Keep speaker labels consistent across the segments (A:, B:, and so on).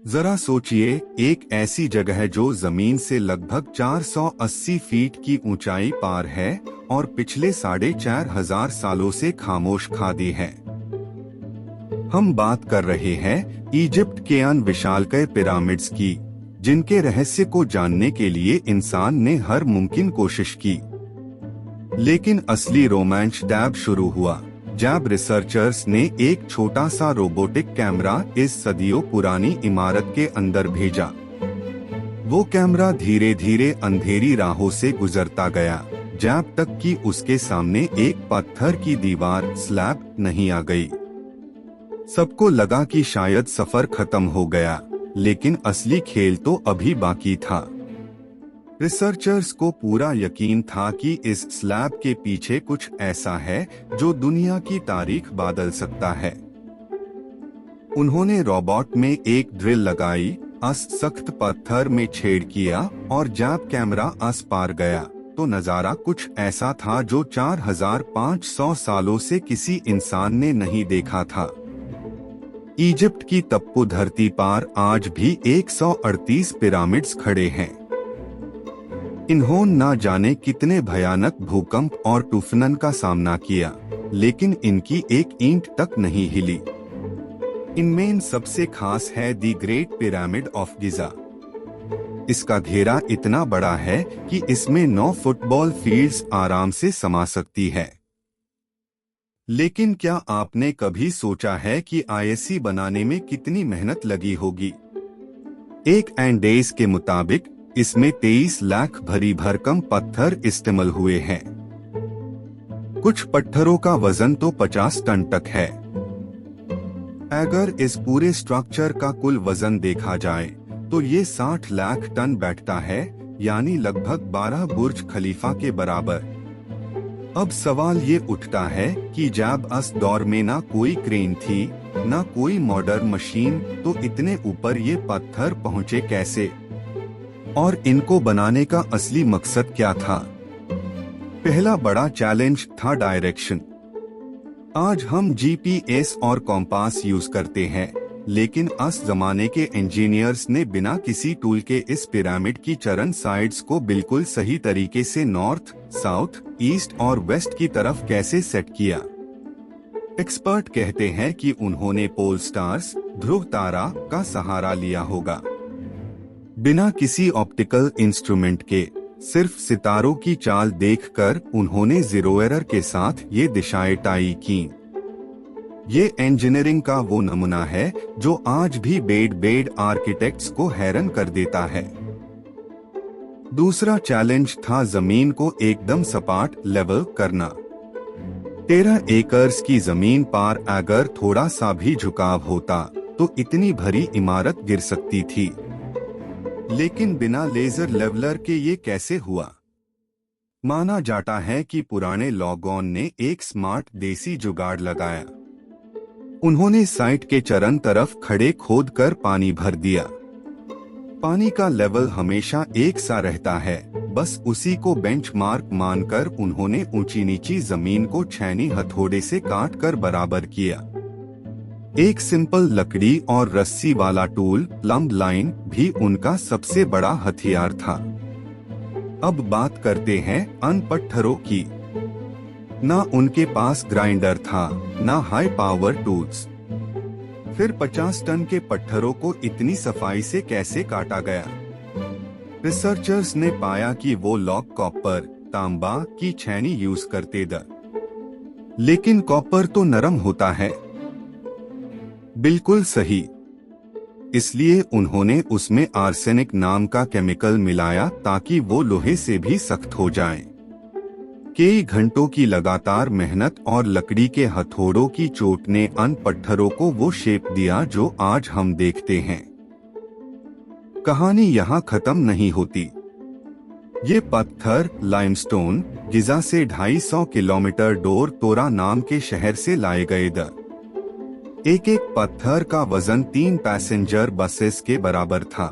A: जरा सोचिए, एक ऐसी जगह जो जमीन से लगभग 480 फीट की ऊंचाई पार है और पिछले 4,500 सालों से खामोश खादी है। हम बात कर रहे हैं इजिप्ट के उन विशालकाय पिरामिड्स की, जिनके रहस्य को जानने के लिए इंसान ने हर मुमकिन कोशिश की। लेकिन असली रोमांच तब शुरू हुआ जब रिसर्चर्स ने एक छोटा सा रोबोटिक कैमरा इस सदियों पुरानी इमारत के अंदर भेजा। वो कैमरा धीरे धीरे अंधेरी राहों से गुजरता गया, जब तक कि उसके सामने एक पत्थर की दीवार स्लैब नहीं आ गई। सबको लगा कि शायद सफर खत्म हो गया, लेकिन असली खेल तो अभी बाकी था। रिसर्चर्स को पूरा यकीन था कि इस स्लैब के पीछे कुछ ऐसा है जो दुनिया की तारीख बदल सकता है। उन्होंने रोबोट में एक ड्रिल लगाई, सख्त पत्थर में छेद किया और जब कैमरा आस पार गया तो नजारा कुछ ऐसा था जो 4,500 सालों से किसी इंसान ने नहीं देखा था। इजिप्ट की तप्पू धरती पर आज भी 138 पिरामिड्स खड़े हैं। इन्होंने ना जाने कितने भयानक भूकंप और तूफान का सामना किया, लेकिन इनकी एक ईंट तक नहीं हिली। इनमें सबसे खास है दी ग्रेट पिरामिड ऑफ गिजा। इसका घेरा इतना बड़ा है कि इसमें 9 फुटबॉल फील्ड्स आराम से समा सकती है। लेकिन क्या आपने कभी सोचा है कि आईएससी बनाने में कितनी मेहनत लगी होगी? एक एंडेस के मुताबिक इसमें 23 लाख भरी भरकम पत्थर इस्तेमाल हुए हैं। कुछ पत्थरों का वजन तो 50 टन तक है। अगर इस पूरे स्ट्रक्चर का कुल वजन देखा जाए तो ये 60 लाख टन बैठता है, यानी लगभग 12 बुर्ज खलीफा के बराबर। अब सवाल ये उठता है कि जब उस दौर में ना कोई क्रेन थी, ना कोई मॉडर्न मशीन, तो इतने ऊपर ये पत्थर पहुँचे कैसे? और इनको बनाने का असली मकसद क्या था? पहला बड़ा चैलेंज था डायरेक्शन। आज हम जीपीएस और कॉम्पास यूज करते हैं, लेकिन उस जमाने के इंजीनियर्स ने बिना किसी टूल के इस पिरामिड की चरण साइड्स को बिल्कुल सही तरीके से नॉर्थ, साउथ, ईस्ट और वेस्ट की तरफ कैसे सेट किया। एक्सपर्ट कहते हैं कि उन्होंने पोल स्टार्स, ध्रुव तारा का सहारा लिया होगा। बिना किसी ऑप्टिकल इंस्ट्रूमेंट के सिर्फ सितारों की चाल देखकर उन्होंने जीरो एरर के साथ ये दिशाएं तय की। ये इंजीनियरिंग का वो नमूना है जो आज भी बेड आर्किटेक्ट्स को हैरान कर देता है। दूसरा चैलेंज था जमीन को एकदम सपाट लेवल करना। 13 एकर्स की जमीन पर अगर थोड़ा सा भी झुकाव होता तो इतनी भरी इमारत गिर सकती थी। लेकिन बिना लेजर लेवलर के ये कैसे हुआ? माना जाता है कि पुराने लोगों ने एक स्मार्ट देसी जुगाड़ लगाया। उन्होंने साइट के चरण तरफ खड़े खोद कर पानी भर दिया। पानी का लेवल हमेशा एक सा रहता है, बस उसी को बेंचमार्क मानकर उन्होंने ऊंची नीची जमीन को छेनी हथौड़े से काट कर बराबर किया। एक सिंपल लकड़ी और रस्सी वाला टूल, प्लम्ब लाइन, भी उनका सबसे बड़ा हथियार था। अब बात करते हैं उन पत्थरों की। ना उनके पास ग्राइंडर था, ना हाई पावर टूल्स। फिर 50 टन के पत्थरों को इतनी सफाई से कैसे काटा गया? रिसर्चर्स ने पाया कि वो लोग कॉपर, तांबा की छेनी यूज करते थे। लेकिन कॉपर तो नरम होता है। बिल्कुल सही। इसलिए उन्होंने उसमें आर्सेनिक नाम का केमिकल मिलाया ताकि वो लोहे से भी सख्त हो जाए। कई घंटों की लगातार मेहनत और लकड़ी के हथौड़ों की चोट ने उन पत्थरों को वो शेप दिया जो आज हम देखते हैं। कहानी यहाँ खत्म नहीं होती। ये पत्थर लाइमस्टोन गिजा से 250 किलोमीटर दूर तोरा नाम के शहर से लाए गए थे। एक एक पत्थर का वजन 3 पैसेंजर बसेस के बराबर था।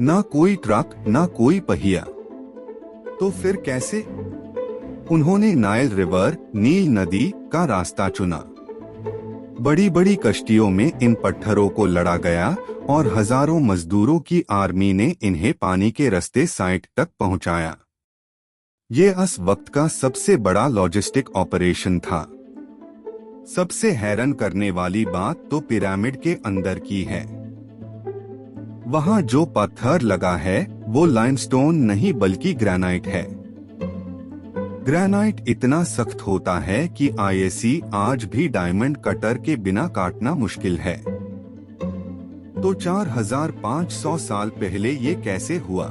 A: ना कोई ट्रक, ना कोई पहिया। तो फिर कैसे? उन्होंने नाइल रिवर, नील नदी का रास्ता चुना। बड़ी बड़ी कश्तियों में इन पत्थरों को लड़ा गया और हजारों मजदूरों की आर्मी ने इन्हें पानी के रास्ते साइट तक पहुंचाया। ये उस वक्त का सबसे बड़ा लॉजिस्टिक ऑपरेशन था। सबसे हैरान करने वाली बात तो पिरामिड के अंदर की है। वहां जो पत्थर लगा है वो लाइमस्टोन नहीं बल्कि ग्रेनाइट है। ग्रेनाइट इतना सख्त होता है कि आईएससी आज भी डायमंड कटर के बिना काटना मुश्किल है। तो 4500 साल पहले ये कैसे हुआ?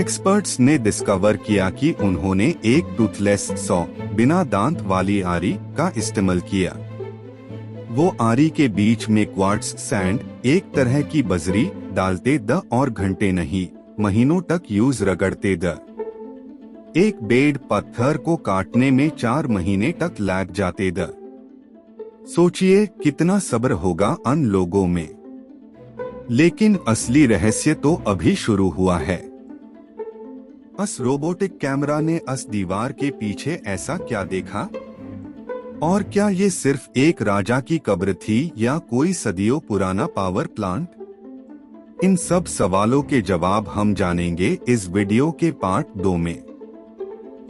A: एक्सपर्ट्स ने डिस्कवर किया कि उन्होंने एक टूथलेस बिना दांत वाली आरी का इस्तेमाल किया। वो आरी के बीच में क्वार्ट्ज सैंड, एक तरह की बजरी, डालते द और घंटे नहीं महीनों तक यूज रगड़ते द। एक बेड पत्थर को काटने में 4 महीने तक लग जाते द। सोचिए कितना सब्र होगा उन लोगों में। लेकिन असली रहस्य तो अभी शुरू हुआ है। उस रोबोटिक कैमरा ने उस दीवार के पीछे ऐसा क्या देखा? और क्या ये सिर्फ एक राजा की कब्र थी या कोई सदियों पुराना पावर प्लांट? इन सब सवालों के जवाब हम जानेंगे इस वीडियो के पार्ट 2 में।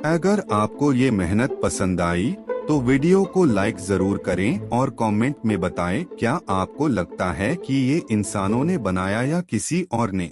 A: अगर आपको ये मेहनत पसंद आई तो वीडियो को लाइक जरूर करें और कमेंट में बताएं क्या आपको लगता है कि ये इंसानों ने बनाया या किसी और ने।